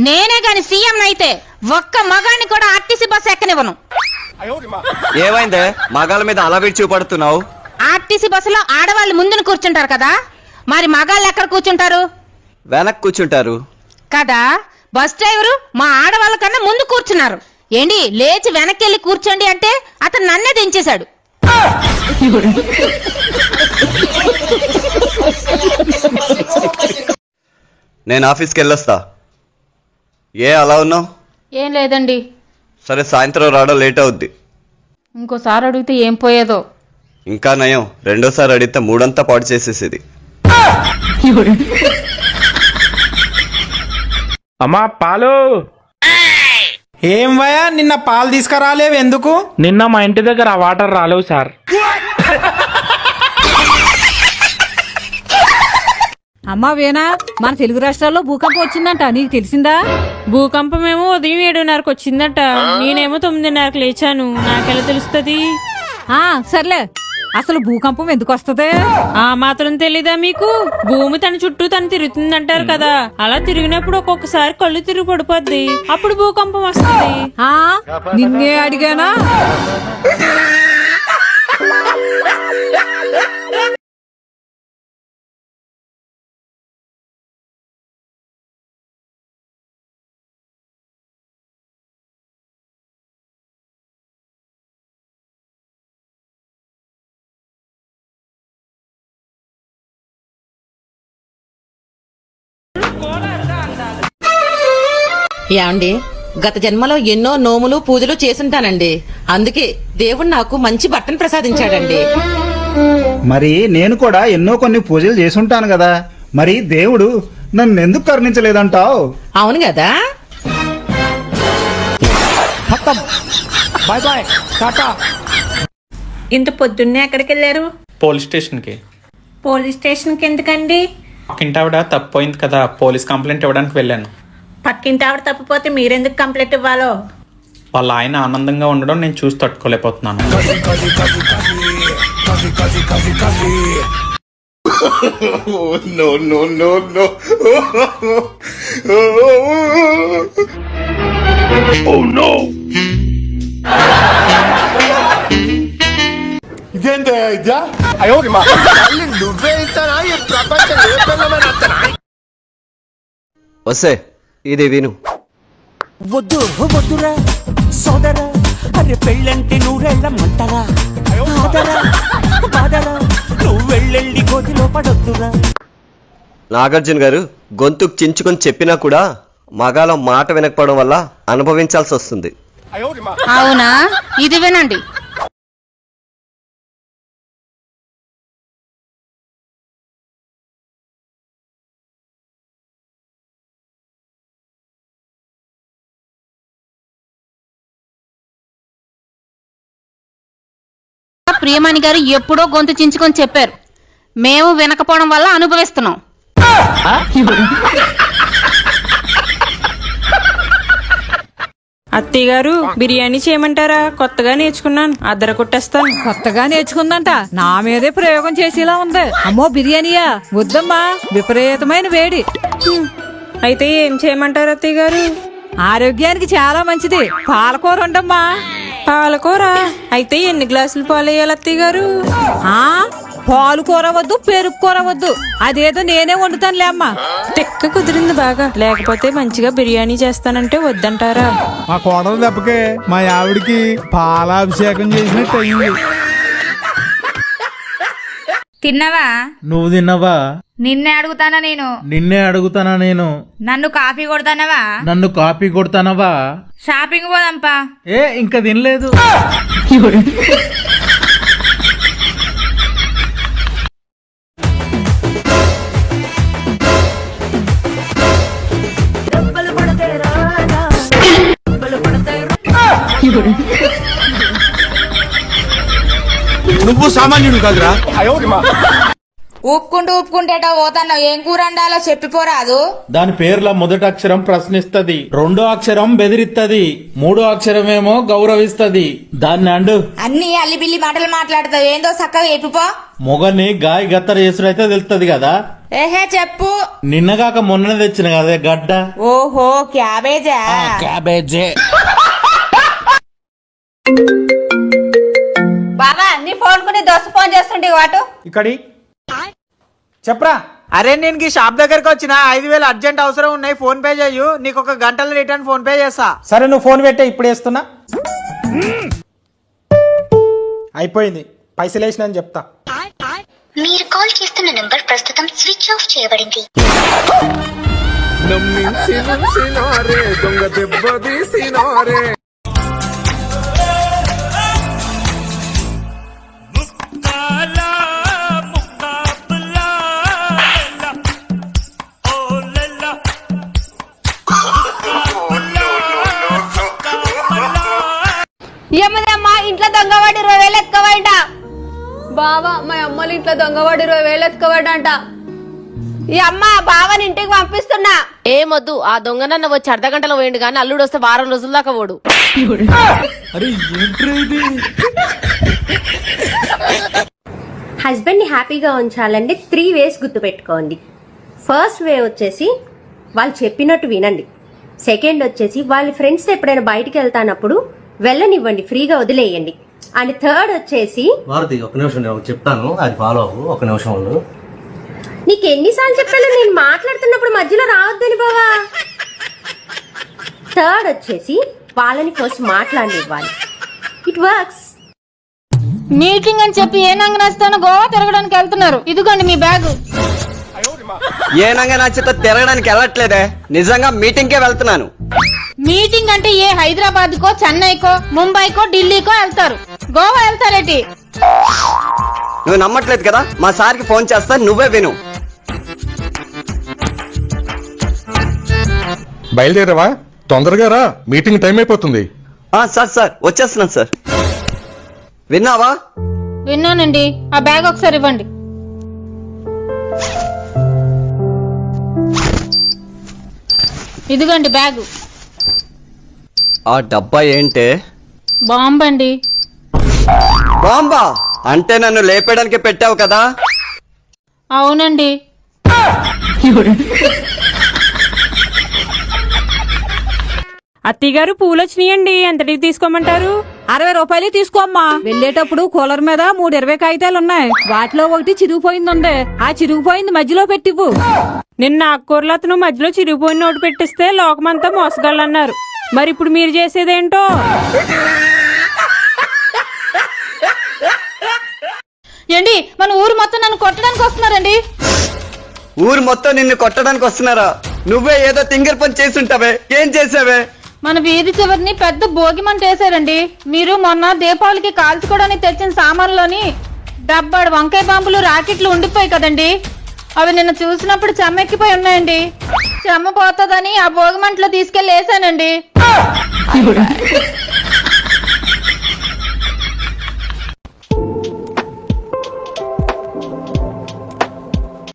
నేనే గాని సీఎం అయితే ఒక్క మగాన్ని కూడా ఆర్టీసీ బస్ ఎక్కనివ్వను. ఏమైందే మగాళ్ళ మీద అలా విడిచి చూపడుతున్నావు? ఆర్టీసీ బస్సులో ఆడవాళ్ళు ముందున కూర్చుంటారు కదా, మరి మగాళ్ళు ఎక్కడ కూర్చుంటారు? వెనక్కి కూర్చుంటారు కదా. బస్ డ్రైవరు మా ఆడవాళ్ళ కన్నా ముందు కూర్చున్నారు. ఏంటి లేచి వెనక్కి వెళ్ళి కూర్చోండి అంటే అతను నన్నే దించేశాడు. నేను ఆఫీస్కి వెళ్ళొస్తా. ఏ అలా ఉన్నావు? ఏం లేదండి. సరే సాయంత్రం రావడం లేట్ అవుద్ది. ఇంకోసారి అడిగితే ఏం పోయేదో. ఇంకా నయం, రెండోసారి అడిగితే మూడంతా పాడు చేసేసేది. అమ్మా పాలు. ఏం వయా నిన్న పాలు తీసుకురాలేవు ఎందుకు? నిన్న మా ఇంటి దగ్గర వాటర్ రాలేవు సార్. అమ్మా వేనా, మన తెలుగు రాష్ట్రాల్లో భూకంపం వచ్చిందంట, నీకు తెలిసిందా? భూకంపం ఏమో ఉదయం 7:30కు వచ్చిందట. నేనేమో 9:30కు లేచాను. నాకెలా తెలుస్తుంది? సర్లే, అసలు భూకంపం ఎందుకు వస్తుంది? ఆ మాత్రం తెలీదా మీకు? భూమి తన చుట్టూ తను తిరుగుతుందంటారు కదా, అలా తిరిగినప్పుడు ఒక్కొక్కసారి కళ్ళు తిరిగి పడిపోద్ది, అప్పుడు భూకంపం వస్తుంది. నిన్నే అడిగానా? ఏమండి, గత జన్మలో ఎన్నో నోములు పూజలు చేసుంటానండి. అందుకే దేవుడు నాకు మంచి బట్టను ప్రసాదించాడండి. మరి నేను కూడా ఎన్నో కొన్ని పూజలు చేసుంటాను కదా, మరి దేవుడు నన్ను ఎందుకు కరుణించలేదంటావు? అవును కదా. Bye bye, tata. ఇంత పొద్దున్నే ఎక్కడికి వెళ్ళారు? పోలీస్ స్టేషన్ కి. పోలీస్ స్టేషన్ కి ఎందుకండి? పక్కింటి ఆవిడ తప్పిపోయింది కదా, పోలీస్ కంప్లైంట్ ఇవ్వడానికి వెళ్ళాను. పక్కింటి ఆవిడ తప్పిపోతే మీరెందుకు కంప్లైంట్ ఇవ్వాలో? వాళ్ళ ఆయన ఆనందంగా ఉండడం నేను చూసి తట్టుకోలేకపోతున్నాను. వస్తే ఇది విను. వద్దు వద్దురా సోదరా, అరే పెళ్ళంటే నూరెళ్ళమంటారా, నువ్వు వెళ్ళెళ్ళి గోతిలో పడొద్దురా. నాగార్జున గారు గొంతుకు చించుకొని చెప్పినా కూడా మగాళ్ళ మాట వినకపోవడం వల్ల అనుభవించాల్సి వస్తుంది. అవునా? ఇది వినండి. ప్రియమణి గారు ఎప్పుడో గొంతు చించుకొని చెప్పారు, మేము వినకపోవడం వల్ల అనుభవిస్తున్నాం. అత్తయ్య గారు బిర్యానీ చేయమంటారా? కొత్తగా నేర్చుకున్నాను, అద్దర కొట్టేస్తాను. కొత్తగా నేర్చుకుందంట, నా మీదే ప్రయోగం చేసేలా ఉంది. అమ్మో బిర్యానీయా వద్దమ్మా, విపరీతమైన వేడి. అయితే ఏం చేయమంటారు అత్తయ్య గారు? ఆరోగ్యానికి చాలా మంచిది, పాలకూర ఉండమ్మా. పాలకూర? అయితే ఎన్ని గ్లాసులు పాలు వేయాలి అత్తయ్య గారు? పాలు కూర వద్దు, పెరుగు కూర వద్దు, అదేదో నేనే వండుతానులే అమ్మా. తెక్క కుదిరింది బాగా, లేకపోతే మంచిగా బిర్యానీ చేస్తానంటే వద్దంటారా? మా కోడలు దెబ్బకే మా ఆవిడికి పాలాభిషేకం చేసినట్టు అయింది. తిన్నావా? నువ్వు తిన్నావా? నిన్నే అడుగుతానా నేను? నిన్నే అడుగుతానా నేను? నన్ను కాఫీ కొడతానవా? నన్ను కాపీ కొడతానవా? షాపింగ్ పోదాంపా. ఇంకా తినలేదు. నువ్వు సామాన్యుడు కాదురా. ఊపుకుంటేట పోతాన్నావు, ఏం కూర వండాలో చెప్పిపోరాదు? దాని పేర్ల మొదటి అక్షరం ప్రశ్నిస్తది, రెండో అక్షరం బెదిరిస్తది, మూడో అక్షరమేమో గౌరవిస్తది. దాన్ని అండు. అన్ని అల్లిబిల్లి మాటలు మాట్లాడతావు, ఏందో చక్కగా చెప్పిపో. మొగని గాయ గత్తర చేసుడైతే తెలుస్తుంది కదా. ఏహే చెప్పు. నిన్నగాక మొన్న తెచ్చిన కదే గడ్డ. ఓహో క్యాబేజా. క్యాబేజే. బాబా నీ ఫోన్ కు నీ దోస్తు ఫోన్ చేస్తుంటే వాటు ఇక్కడి చెప్పరా. అరే నేను ఈ షాప్ దగ్గరకు వచ్చిన 5,000 అర్జెంట్ అవసరం ఉన్నాయి, ఫోన్ పే చేయు, నీకు ఒక గంటలో రిటర్న్ ఫోన్ పే చేస్తా. సరే నువ్వు ఫోన్ పెట్టే, ఇప్పుడు వేస్తున్నా. అయిపోయింది, పైసలు వేసిన అని చెప్తా. మీరు కాల్ చేస్తున్న నంబర్ ప్రస్తుతం స్విచ్ ఆఫ్ చేయబడింది. ఏమదమ్మా ఇంట్లో దొంగవాడు 20,000 ఎత్తుకోవాలంట. బావా మా అమ్మలు ఇంట్లో దొంగవాడు 20,000 ఎత్తుకోవాడంట. ఈ అమ్మ బావని ఇంటికి పంపిస్తున్నా. ఏమొద్దు, ఆ దొంగనన్న వచ్చి అర్ధ గంటలో పోయిండు గాని అల్లుడు వస్తే వారం రోజుల దాకా పోడు. హస్బెండ్ ని హ్యాపీగా ఉంచాలంటే 3 వేస్ గుర్తు పెట్టుకోండి. ఫస్ట్ వే వచ్చేసి వాళ్ళు చెప్పినట్టు వినండి. సెకండ్ వచ్చేసి వాళ్ళ ఫ్రెండ్స్ ఎప్పుడైనా బయటికి వెళ్తానప్పుడు వెళ్ళనివ్వండి, ఫ్రీగా వదిలేయండి. అండ్ థర్డ్ వచ్చేసి ఒక నిమిషం నేను చెప్తాను, అది ఫాలో అవ్వు. ఒక నిమిషం ఉండు. నీకు ఎన్నిసార్లు చెప్పాను నేను మాట్లాడుతున్నప్పుడు మధ్యలో రావద్దని బావా. థర్డ్ వచ్చేసి వాళ్ళని ఫస్ట్ మాట్లాడనివ్వాలి. It works. మీటింగ్ అని చెప్పి ఏ నంగ నచ్చుతానో గోవా తిరగడానికి వెళ్తున్నారు. ఇదిగోండి మీ బ్యాగ్. ఏ నంగా నచ్చితే తిరగడానికి వెళ్ళట్లేదే, నిజంగా మీటింగ్ కే వెళ్తున్నాను. మీటింగ్ అంటే ఏ హైదరాబాద్ కో, చెన్నైకో, ముంబైకో, ఢిల్లీకో వెళ్తారు, గోవా వెళ్తారేటి? నువ్వు నమ్మట్లేదు కదా, మా సార్కి ఫోన్ చేస్తా, నువ్వే విను. బయలుదేరావా? తొందరగా రా, మీటింగ్ టైం అయిపోతుంది. సార్ వచ్చేస్తున్నాను సార్. విన్నావా? విన్నానండి. ఆ బ్యాగ్ ఒకసారి ఇవ్వండి. ఇదిగోండి బ్యాగు. ఆ డబ్బా ఏంటే? బాంబండి. బాంబా అంటే నన్ను లేపేయడానికి పెట్టావు కదా? అవునండి. అత్తయ్య గారు పూలు వచ్చినాయండి, ఎంతటికి తీసుకోమంటారు? 60 రూపాయలు తీసుకోమ్మా. వెళ్ళేటప్పుడు కూలర్ మీద 3 20 కాగితాలు ఉన్నాయి, వాటిలో ఒకటి చిరిగిపోయింది. ఆ చిరిగిపోయింది మధ్యలో పెట్టివ్వు. నిన్న ఆకుకూరలు అతను మధ్యలో చిరిగిపోయిన నోటు పెట్టిస్తే లోకమంతా మోసగాళ్ళన్నారు. మరి ఇప్పుడు మీరు చేసేదేంటో? ఏంటి మన ఊరు మొత్తం నన్ను కొట్టడానికి వస్తున్నారండి. ఊరు మొత్తం నిన్ను కొట్టడానికి వస్తున్నారా? నువ్వే ఏదో తింగర్ పని చేసుంటావే, ఏం చేసావే? మన వీధి చివరిని పెద్ద భోగి మంట వేసారండి. మీరు మొన్న దీపావళికి కాల్చుకోవడానికి తెచ్చిన సామాన్లోని డబ్బాడు వంకాయ బాంబులు, రాకెట్లు ఉండిపోయి కదండి, అవి నిన్న చూసినప్పుడు చెమ్మెక్కిపోయి ఉన్నాయండి. చెమ్మ పోతుందని ఆ భోగి మంటలో తీసుకెళ్లి వేసానండి.